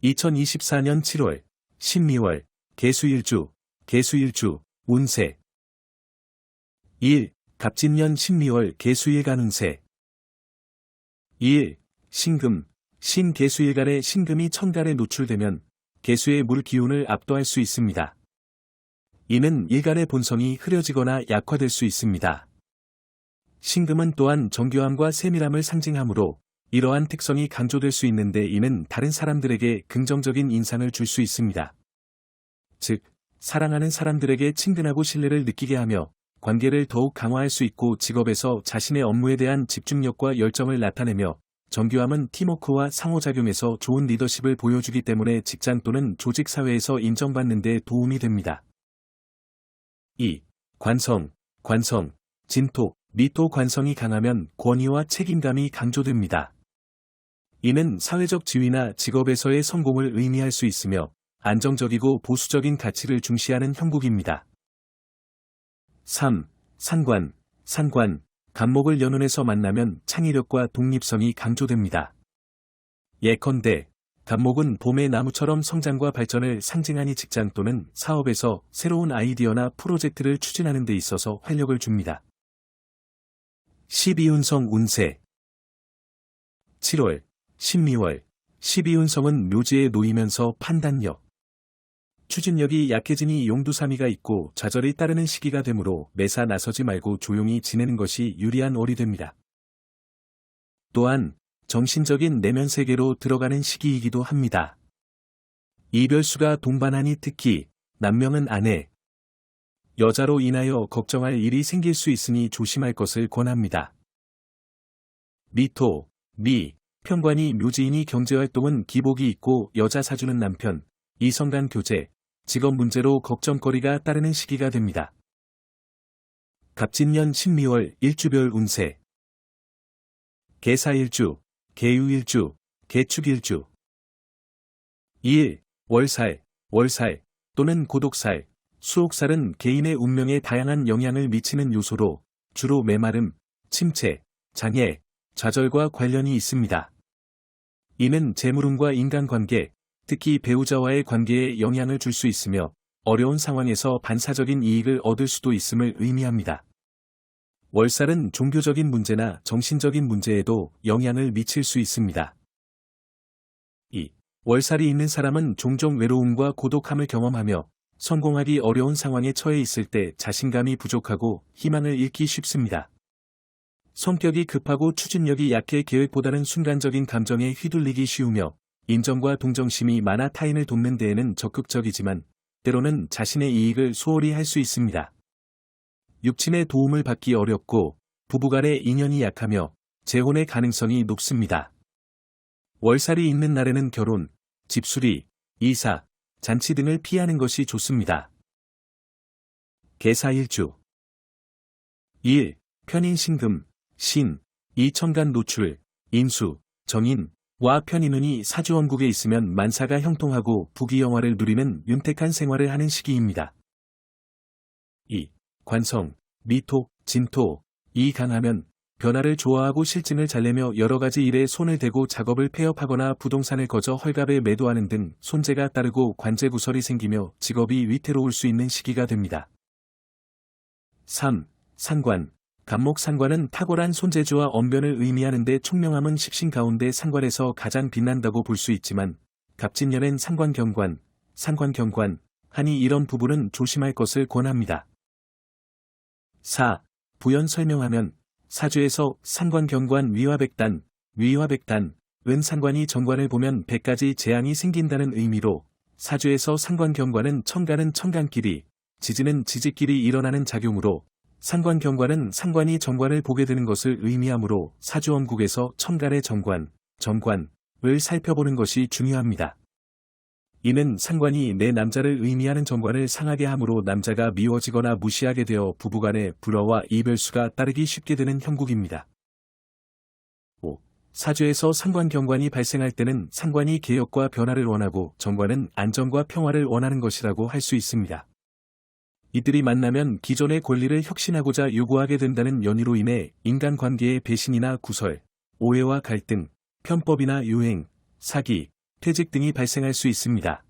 2024년 7월, 12월, 개수일주, 운세. 1. 갑진년 12월 개수일간 운세. 2일, 신금, 신개수일간에 신금이 천간에 노출되면 개수의 물 기운을 압도할 수 있습니다. 이는 일간의 본성이 흐려지거나 약화될 수 있습니다. 신금은 또한 정교함과 세밀함을 상징하므로 이러한 특성이 강조될 수 있는데 이는 다른 사람들에게 긍정적인 인상을 줄 수 있습니다. 즉, 사랑하는 사람들에게 친근하고 신뢰를 느끼게 하며 관계를 더욱 강화할 수 있고 직업에서 자신의 업무에 대한 집중력과 열정을 나타내며 정교함은 팀워크와 상호작용에서 좋은 리더십을 보여주기 때문에 직장 또는 조직 사회에서 인정받는 데 도움이 됩니다. 2. 관성, 진토, 미토 관성이 강하면 권위와 책임감이 강조됩니다. 이는 사회적 지위나 직업에서의 성공을 의미할 수 있으며 안정적이고 보수적인 가치를 중시하는 형국입니다. 3. 상관, 간목을 연운에서 만나면 창의력과 독립성이 강조됩니다. 예컨대, 간목은 봄의 나무처럼 성장과 발전을 상징하니 직장 또는 사업에서 새로운 아이디어나 프로젝트를 추진하는 데 있어서 활력을 줍니다. 12운성 운세. 7월, 12월, 12운성은 묘지에 놓이면서 판단력, 추진력이 약해지니 용두사미가 있고 좌절이 따르는 시기가 되므로 매사 나서지 말고 조용히 지내는 것이 유리한 월이 됩니다. 또한 정신적인 내면 세계로 들어가는 시기이기도 합니다. 이별수가 동반하니 특히 남명은 아내, 여자로 인하여 걱정할 일이 생길 수 있으니 조심할 것을 권합니다. 미토, 편관이 묘지이니 경제활동은 기복이 있고 여자 사주는 남편, 이성간 교제, 직업 문제로 걱정거리가 따르는 시기가 됩니다. 갑진년 12월 일주별 운세. 개사일주, 개유일주, 개축일주. 2일, 월살 또는 고독살, 수옥살은 개인의 운명에 다양한 영향을 미치는 요소로 주로 메마름, 침체, 장애, 좌절과 관련이 있습니다. 이는 재물운과 인간관계, 특히 배우자와의 관계에 영향을 줄 수 있으며 어려운 상황에서 반사적인 이익을 얻을 수도 있음을 의미합니다. 월살은 종교적인 문제나 정신적인 문제에도 영향을 미칠 수 있습니다. 2. 월살이 있는 사람은 종종 외로움과 고독함을 경험하며 성공하기 어려운 상황에 처해 있을 때 자신감이 부족하고 희망을 잃기 쉽습니다. 성격이 급하고 추진력이 약해 계획보다는 순간적인 감정에 휘둘리기 쉬우며 인정과 동정심이 많아 타인을 돕는 데에는 적극적이지만 때로는 자신의 이익을 소홀히 할 수 있습니다. 육친의 도움을 받기 어렵고 부부간의 인연이 약하며 재혼의 가능성이 높습니다. 월살이 있는 날에는 결혼, 집수리, 이사, 잔치 등을 피하는 것이 좋습니다. 개사일주. 2일, 편인신금, 이천간 노출, 인수, 정인, 와 편인운이 사주원국에 있으면 만사가 형통하고 부귀영화를 누리는 윤택한 생활을 하는 시기입니다. 2. 관성, 미토, 진토, 이 강하면 변화를 좋아하고 실증을 잘 내며 여러 가지 일에 손을 대고 작업을 폐업하거나 부동산을 거저 헐값에 매도하는 등 손재가 따르고 관제구설이 생기며 직업이 위태로울 수 있는 시기가 됩니다. 3. 상관, 간목상관은 탁월한 손재주와 언변을 의미하는데 총명함은 식신 가운데 상관에서 가장 빛난다고 볼 수 있지만 갑진년엔 상관경관 하니 이런 부분은 조심할 것을 권합니다. 4. 부연 설명하면 사주에서 상관경관 위화백단, 은 상관이 정관을 보면 100가지 재앙이 생긴다는 의미로 사주에서 상관경관은 천간은 천간끼리, 지지는 지지끼리 일어나는 작용으로 상관경관은 상관이 정관을 보게 되는 것을 의미하므로 사주원국에서 천간의 정관을 살펴보는 것이 중요합니다. 이는 상관이 내 남자를 의미하는 정관을 상하게 하므로 남자가 미워지거나 무시하게 되어 부부간의 불화와 이별수가 따르기 쉽게 되는 형국입니다. 5. 사주에서 상관경관이 발생할 때는 상관이 개혁과 변화를 원하고 정관은 안정과 평화를 원하는 것이라고 할 수 있습니다. 이들이 만나면 기존의 권리를 혁신하고자 요구하게 된다는 연유로 인해 인간관계의 배신이나 구설, 오해와 갈등, 편법이나 유행, 사기, 퇴직 등이 발생할 수 있습니다.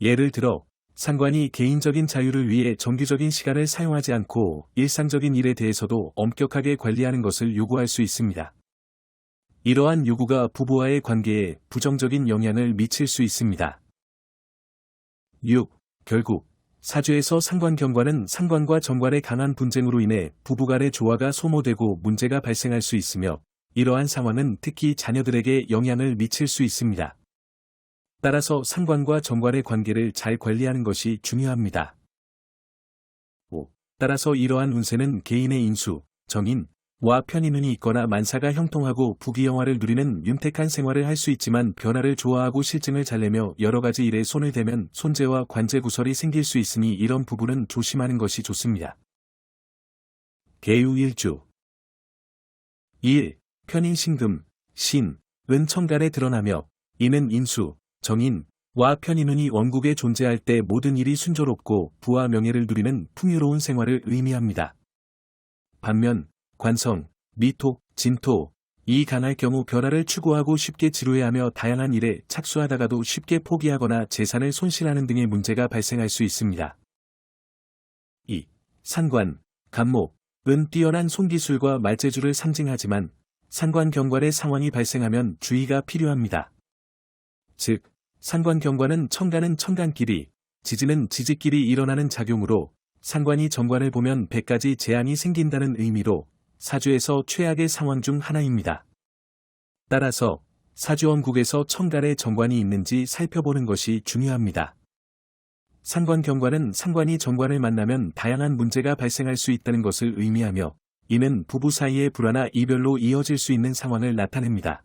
예를 들어, 상관이 개인적인 자유를 위해 정규적인 시간을 사용하지 않고 일상적인 일에 대해서도 엄격하게 관리하는 것을 요구할 수 있습니다. 이러한 요구가 부부와의 관계에 부정적인 영향을 미칠 수 있습니다. 6. 결국 사주에서 상관경관은 상관과 정관의 강한 분쟁으로 인해 부부간의 조화가 소모되고 문제가 발생할 수 있으며 이러한 상황은 특히 자녀들에게 영향을 미칠 수 있습니다. 따라서 상관과 정관의 관계를 잘 관리하는 것이 중요합니다. 5. 따라서 이러한 운세는 개인의 인수, 정인과 편인운이 있거나 만사가 형통하고 부귀영화를 누리는 윤택한 생활을 할 수 있지만 변화를 좋아하고 실증을 잘 내며 여러가지 일에 손을 대면 손재와 관제구설이 생길 수 있으니 이런 부분은 조심하는 것이 좋습니다. 개유일주 1. 편인신금, 신, 은 천간에 드러나며 이는 인수, 정인과 편인운이 원국에 존재할 때 모든 일이 순조롭고 부와 명예를 누리는 풍요로운 생활을 의미합니다. 반면 관성, 미토, 진토, 이 강할 경우 변화를 추구하고 쉽게 지루해하며 다양한 일에 착수하다가도 쉽게 포기하거나 재산을 손실하는 등의 문제가 발생할 수 있습니다. 2. 상관, 간목, 은 뛰어난 손기술과 말재주를 상징하지만 상관경관의 상황이 발생하면 주의가 필요합니다. 즉, 상관경관은 천간은 천간끼리, 지지는 지지끼리 일어나는 작용으로 상관이 정관을 보면 100가지 재앙이 생긴다는 의미로 사주에서 최악의 상황 중 하나입니다. 따라서 사주원국에서 천간에 정관이 있는지 살펴보는 것이 중요합니다. 상관경관은 상관이 정관을 만나면 다양한 문제가 발생할 수 있다는 것을 의미하며 이는 부부 사이의 불화나 이별로 이어질 수 있는 상황을 나타냅니다.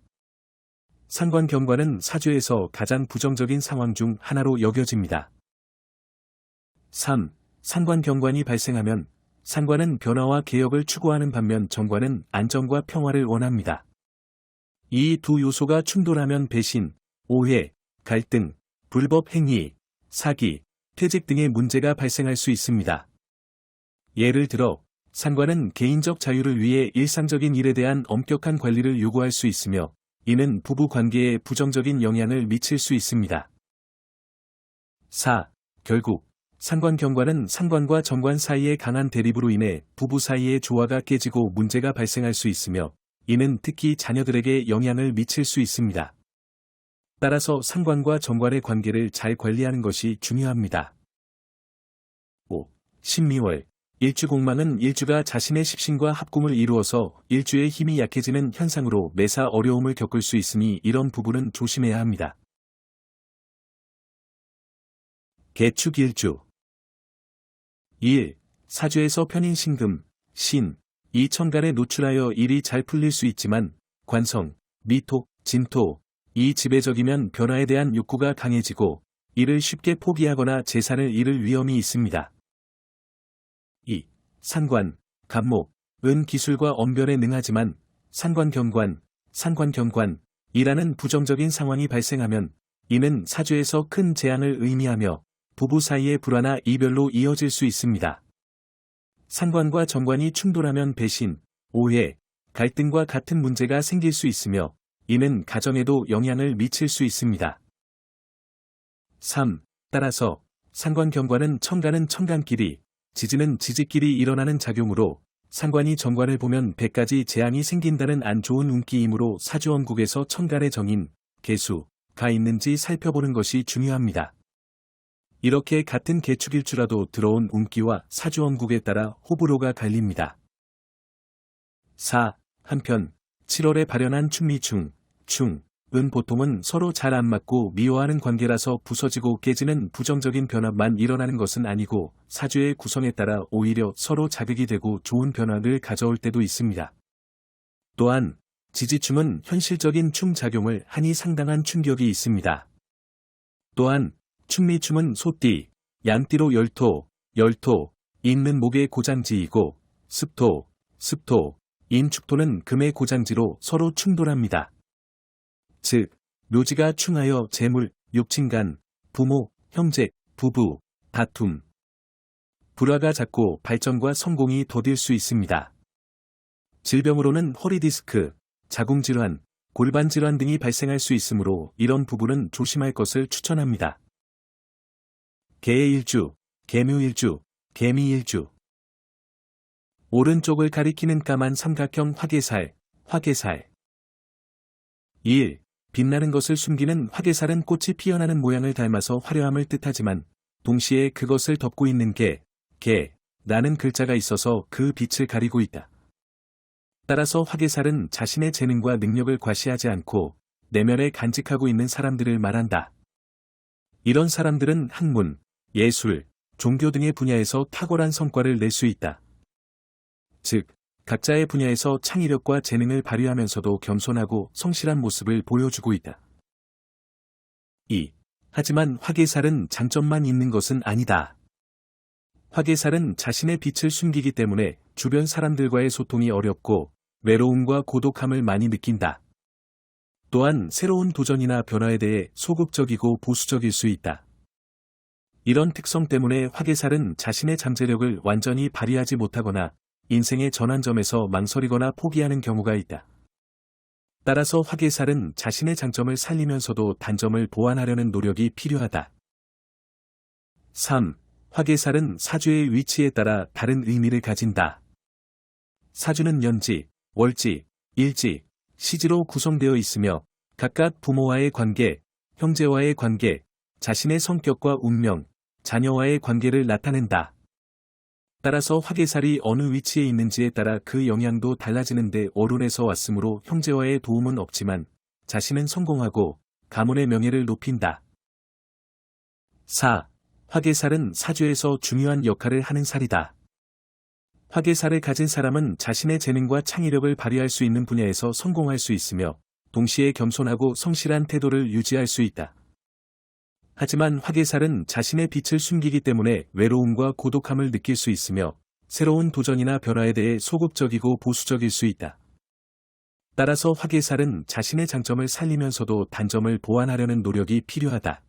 상관경관은 사주에서 가장 부정적인 상황 중 하나로 여겨집니다. 3. 상관경관이 발생하면 상관은 변화와 개혁을 추구하는 반면 정관은 안정과 평화를 원합니다. 이 두 요소가 충돌하면 배신, 오해, 갈등, 불법 행위, 사기, 퇴직 등의 문제가 발생할 수 있습니다. 예를 들어, 상관은 개인적 자유를 위해 일상적인 일에 대한 엄격한 관리를 요구할 수 있으며 이는 부부 관계에 부정적인 영향을 미칠 수 있습니다. 4. 결국 상관경관은 상관과 정관 사이의 강한 대립으로 인해 부부 사이의 조화가 깨지고 문제가 발생할 수 있으며 이는 특히 자녀들에게 영향을 미칠 수 있습니다. 따라서 상관과 정관의 관계를 잘 관리하는 것이 중요합니다. 5. 신미월 일주공망은 일주가 자신의 십신과 합궁을 이루어서 일주의 힘이 약해지는 현상으로 매사 어려움을 겪을 수 있으니 이런 부분은 조심해야 합니다. 개축일주 1. 사주에서 편인신금, 신, 이 천간에 노출하여 일이 잘 풀릴 수 있지만 관성, 미토, 진토, 이 지배적이면 변화에 대한 욕구가 강해지고 이를 쉽게 포기하거나 재산을 잃을 위험이 있습니다. 2. 상관, 간목, 은 기술과 언변에 능하지만 상관경관, 상관경관이라는 부정적인 상황이 발생하면 이는 사주에서 큰 재앙을 의미하며 부부 사이의 불화나 이별로 이어질 수 있습니다. 상관과 정관이 충돌하면 배신, 오해, 갈등과 같은 문제가 생길 수 있으며 이는 가정에도 영향을 미칠 수 있습니다. 3. 따라서 상관경관은 천간은 천간끼리, 지지는 지지끼리 일어나는 작용으로 상관이 정관을 보면 100가지 재앙이 생긴다는 안 좋은 운기이므로 사주원국에서 천간의 정인, 개수가 있는지 살펴보는 것이 중요합니다. 이렇게 같은 개축일주라도 들어온 운기와 사주원국에 따라 호불호가 갈립니다. 4. 한편 7월에 발현한 충미충, 은 보통은 서로 잘 안 맞고 미워하는 관계라서 부서지고 깨지는 부정적인 변화만 일어나는 것은 아니고 사주의 구성에 따라 오히려 서로 자극이 되고 좋은 변화를 가져올 때도 있습니다. 또한 지지충은 현실적인 충작용을 하니 상당한 충격이 있습니다. 또한 충미충은 소띠, 양띠로 열토, 있는 목의 고장지이고 습토, 인축토는 금의 고장지로 서로 충돌합니다. 즉, 묘지가 충하여 재물, 육친간, 부모, 형제, 부부, 다툼, 불화가 잦고 발전과 성공이 더딜 수 있습니다. 질병으로는 허리디스크, 자궁질환, 골반 질환 등이 발생할 수 있으므로 이런 부분은 조심할 것을 추천합니다. 개의 일주, 개묘일주, 개미일주. 오른쪽을 가리키는 까만 삼각형 화개살, 화개살. 1. 빛나는 것을 숨기는 화개살은 꽃이 피어나는 모양을 닮아서 화려함을 뜻하지만 동시에 그것을 덮고 있는 라는 글자가 있어서 그 빛을 가리고 있다. 따라서 화개살은 자신의 재능과 능력을 과시하지 않고 내면에 간직하고 있는 사람들을 말한다. 이런 사람들은 학문, 예술, 종교 등의 분야에서 탁월한 성과를 낼 수 있다. 즉, 각자의 분야에서 창의력과 재능을 발휘하면서도 겸손하고 성실한 모습을 보여주고 있다. 2. 하지만 화개살은 장점만 있는 것은 아니다. 화개살은 자신의 빛을 숨기기 때문에 주변 사람들과의 소통이 어렵고 외로움과 고독함을 많이 느낀다. 또한 새로운 도전이나 변화에 대해 소극적이고 보수적일 수 있다. 이런 특성 때문에 화개살은 자신의 잠재력을 완전히 발휘하지 못하거나 인생의 전환점에서 망설이거나 포기하는 경우가 있다. 따라서 화개살은 자신의 장점을 살리면서도 단점을 보완하려는 노력이 필요하다. 3. 화개살은 사주의 위치에 따라 다른 의미를 가진다. 사주는 연지, 월지, 일지, 시지로 구성되어 있으며 각각 부모와의 관계, 형제와의 관계, 자신의 성격과 운명, 자녀와의 관계를 나타낸다. 따라서 화개살이 어느 위치에 있는지에 따라 그 영향도 달라지는데 월운에서 왔으므로 형제와의 도움은 없지만 자신은 성공하고 가문의 명예를 높인다. 4. 화개살은 사주에서 중요한 역할을 하는 살이다. 화개살을 가진 사람은 자신의 재능과 창의력을 발휘할 수 있는 분야에서 성공할 수 있으며 동시에 겸손하고 성실한 태도를 유지할 수 있다. 하지만 화개살은 자신의 빛을 숨기기 때문에 외로움과 고독함을 느낄 수 있으며 새로운 도전이나 변화에 대해 소극적이고 보수적일 수 있다. 따라서 화개살은 자신의 장점을 살리면서도 단점을 보완하려는 노력이 필요하다.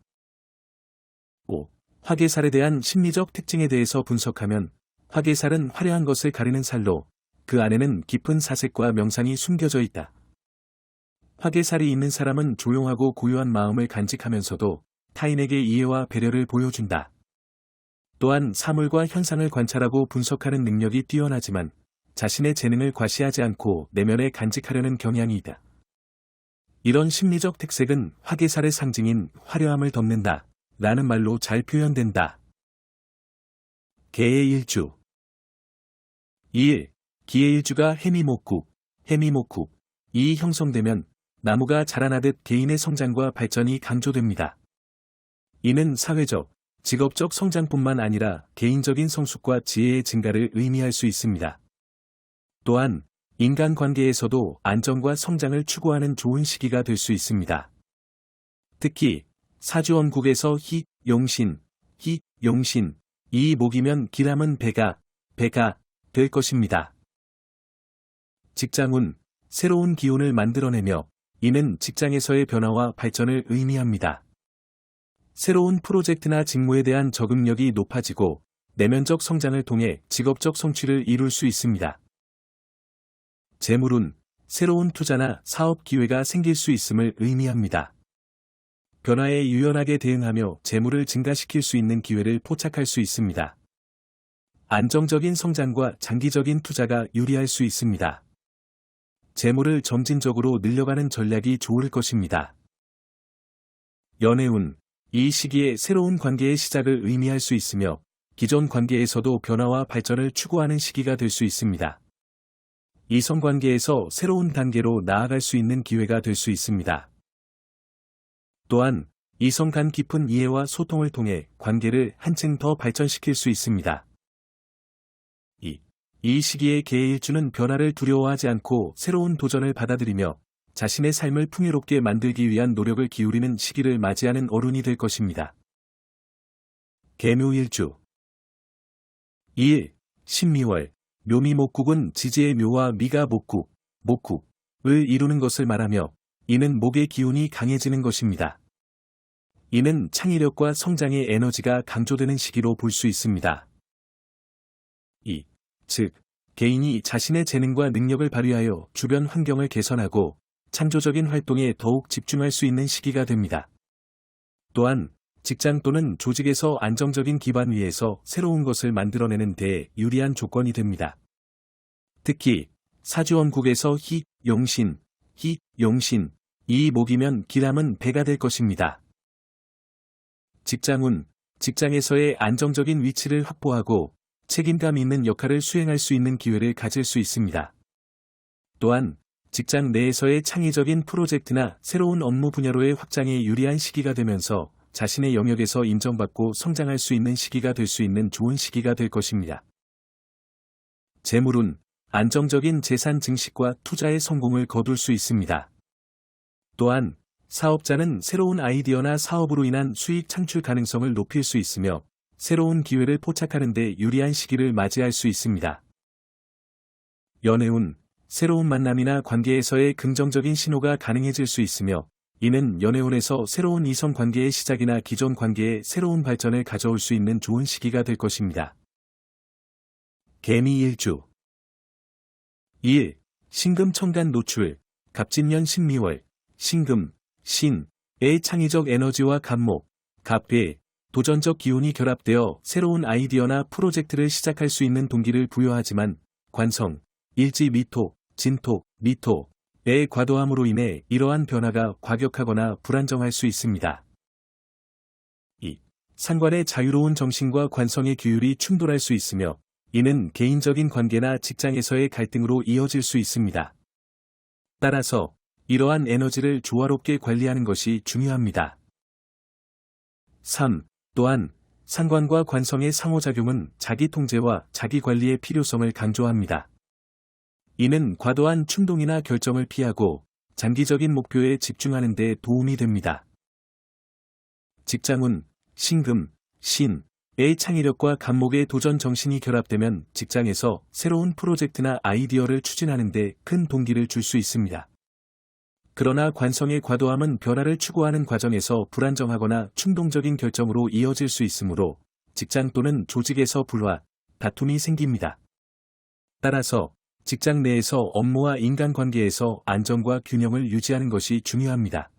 5. 화개살에 대한 심리적 특징에 대해서 분석하면 화개살은 화려한 것을 가리는 살로 그 안에는 깊은 사색과 명상이 숨겨져 있다. 화개살이 있는 사람은 조용하고 고요한 마음을 간직하면서도 타인에게 이해와 배려를 보여준다. 또한 사물과 현상을 관찰하고 분석하는 능력이 뛰어나지만 자신의 재능을 과시하지 않고 내면에 간직하려는 경향이 있다. 이런 심리적 특색은 화개살의 상징인 화려함을 덮는다 라는 말로 잘 표현된다. 개의 일주 2일, 기의 일주가 해미목국, 이 형성되면 나무가 자라나듯 개인의 성장과 발전이 강조됩니다. 이는 사회적, 직업적 성장뿐만 아니라 개인적인 성숙과 지혜의 증가를 의미할 수 있습니다. 또한 인간관계에서도 안정과 성장을 추구하는 좋은 시기가 될 수 있습니다. 특히 사주원국에서 용신, 이 목이면 기람은 배가 될 것입니다. 직장운, 새로운 기운을 만들어내며 이는 직장에서의 변화와 발전을 의미합니다. 새로운 프로젝트나 직무에 대한 적응력이 높아지고 내면적 성장을 통해 직업적 성취를 이룰 수 있습니다. 재물운, 새로운 투자나 사업 기회가 생길 수 있음을 의미합니다. 변화에 유연하게 대응하며 재물을 증가시킬 수 있는 기회를 포착할 수 있습니다. 안정적인 성장과 장기적인 투자가 유리할 수 있습니다. 재물을 점진적으로 늘려가는 전략이 좋을 것입니다. 연애운, 이 시기에 새로운 관계의 시작을 의미할 수 있으며 기존 관계에서도 변화와 발전을 추구하는 시기가 될 수 있습니다. 이성관계에서 새로운 단계로 나아갈 수 있는 기회가 될 수 있습니다. 또한 이성 간 깊은 이해와 소통을 통해 관계를 한층 더 발전시킬 수 있습니다. 이 시기에 개의 일주는 변화를 두려워하지 않고 새로운 도전을 받아들이며 자신의 삶을 풍요롭게 만들기 위한 노력을 기울이는 시기를 맞이하는 어른이 될 것입니다. 개묘일주 2일, 신미월, 묘미목국은 지지의 묘와 미가 목국을 이루는 것을 말하며 이는 목의 기운이 강해지는 것입니다. 이는 창의력과 성장의 에너지가 강조되는 시기로 볼 수 있습니다. 즉, 개인이 자신의 재능과 능력을 발휘하여 주변 환경을 개선하고 창조적인 활동에 더욱 집중할 수 있는 시기가 됩니다. 또한 직장 또는 조직에서 안정적인 기반 위에서 새로운 것을 만들어내는 데 유리한 조건이 됩니다. 특히 사주원국에서 용신, 이 목이면 기람은 배가 될 것입니다. 직장운, 직장에서의 안정적인 위치를 확보하고 책임감 있는 역할을 수행할 수 있는 기회를 가질 수 있습니다. 또한 직장 내에서의 창의적인 프로젝트나 새로운 업무 분야로의 확장에 유리한 시기가 되면서 자신의 영역에서 인정받고 성장할 수 있는 시기가 될 수 있는 좋은 시기가 될 것입니다. 재물운, 안정적인 재산 증식과 투자의 성공을 거둘 수 있습니다. 또한 사업자는 새로운 아이디어나 사업으로 인한 수익 창출 가능성을 높일 수 있으며 새로운 기회를 포착하는 데 유리한 시기를 맞이할 수 있습니다. 연애운, 새로운 만남이나 관계에서의 긍정적인 신호가 가능해질 수 있으며 이는 연애운에서 새로운 이성 관계의 시작이나 기존 관계의 새로운 발전을 가져올 수 있는 좋은 시기가 될 것입니다. 개미일주 1. 신금 천간 노출, 갑진년 신미월, 신금, 신의 창의적 에너지와 갑목, 갑의 도전적 기운이 결합되어 새로운 아이디어나 프로젝트를 시작할 수 있는 동기를 부여하지만 관성, 일지 미토, 진토, 미토의 과도함으로 인해 이러한 변화가 과격하거나 불안정할 수 있습니다. 2. 상관의 자유로운 정신과 관성의 규율이 충돌할 수 있으며 이는 개인적인 관계나 직장에서의 갈등으로 이어질 수 있습니다. 따라서 이러한 에너지를 조화롭게 관리하는 것이 중요합니다. 3. 또한 상관과 관성의 상호작용은 자기 통제와 자기 관리의 필요성을 강조합니다. 이는 과도한 충동이나 결정을 피하고 장기적인 목표에 집중하는 데 도움이 됩니다. 직장운, 신금, 신의 창의력과 갑목의 도전 정신이 결합되면 직장에서 새로운 프로젝트나 아이디어를 추진하는 데 큰 동기를 줄 수 있습니다. 그러나 관성의 과도함은 변화를 추구하는 과정에서 불안정하거나 충동적인 결정으로 이어질 수 있으므로 직장 또는 조직에서 불화, 다툼이 생깁니다. 따라서 직장 내에서 업무와 인간관계에서 안정과 균형을 유지하는 것이 중요합니다.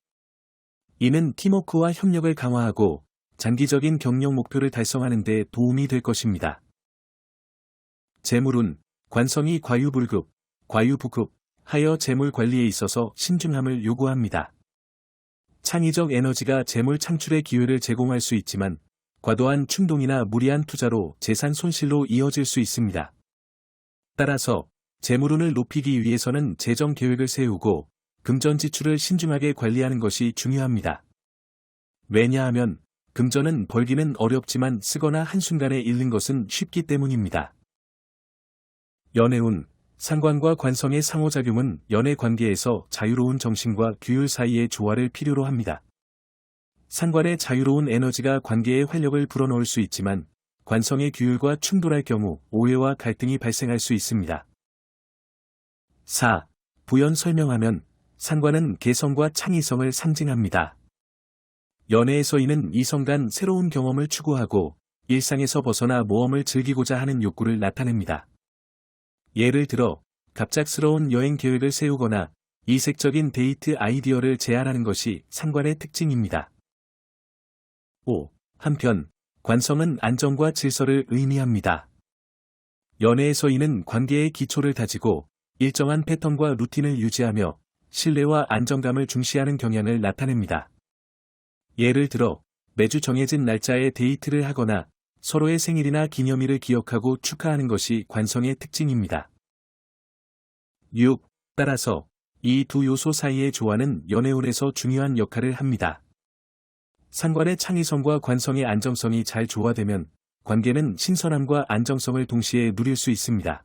이는 팀워크와 협력을 강화하고 장기적인 경영 목표를 달성하는 데 도움이 될 것입니다. 재물운, 관성이 과유불급, 과유부급, 하여 재물 관리에 있어서 신중함을 요구합니다. 창의적 에너지가 재물 창출의 기회를 제공할 수 있지만 과도한 충동이나 무리한 투자로 재산 손실로 이어질 수 있습니다. 따라서 재물운을 높이기 위해서는 재정 계획을 세우고 금전 지출을 신중하게 관리하는 것이 중요합니다. 왜냐하면 금전은 벌기는 어렵지만 쓰거나 한순간에 잃는 것은 쉽기 때문입니다. 연애운, 상관과 관성의 상호작용은 연애 관계에서 자유로운 정신과 규율 사이의 조화를 필요로 합니다. 상관의 자유로운 에너지가 관계의 활력을 불어넣을 수 있지만 관성의 규율과 충돌할 경우 오해와 갈등이 발생할 수 있습니다. 4. 부연 설명하면 상관은 개성과 창의성을 상징합니다. 연애에서 이는 이성 간 새로운 경험을 추구하고 일상에서 벗어나 모험을 즐기고자 하는 욕구를 나타냅니다. 예를 들어 갑작스러운 여행 계획을 세우거나 이색적인 데이트 아이디어를 제안하는 것이 상관의 특징입니다. 5. 한편 관성은 안정과 질서를 의미합니다. 연애에서 이는 관계의 기초를 다지고 일정한 패턴과 루틴을 유지하며 신뢰와 안정감을 중시하는 경향을 나타냅니다. 예를 들어 매주 정해진 날짜에 데이트를 하거나 서로의 생일이나 기념일을 기억하고 축하하는 것이 관성의 특징입니다. 6. 따라서 이 두 요소 사이의 조화는 연애운에서 중요한 역할을 합니다. 상관의 창의성과 관성의 안정성이 잘 조화되면 관계는 신선함과 안정성을 동시에 누릴 수 있습니다.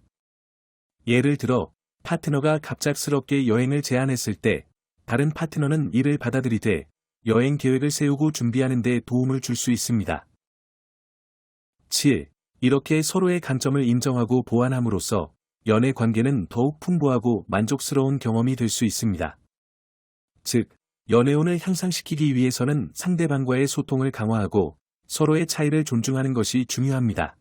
예를 들어 파트너가 갑작스럽게 여행을 제안했을 때 다른 파트너는 이를 받아들이되 여행 계획을 세우고 준비하는 데 도움을 줄 수 있습니다. 7. 이렇게 서로의 강점을 인정하고 보완함으로써 연애 관계는 더욱 풍부하고 만족스러운 경험이 될 수 있습니다. 즉, 연애운을 향상시키기 위해서는 상대방과의 소통을 강화하고 서로의 차이를 존중하는 것이 중요합니다.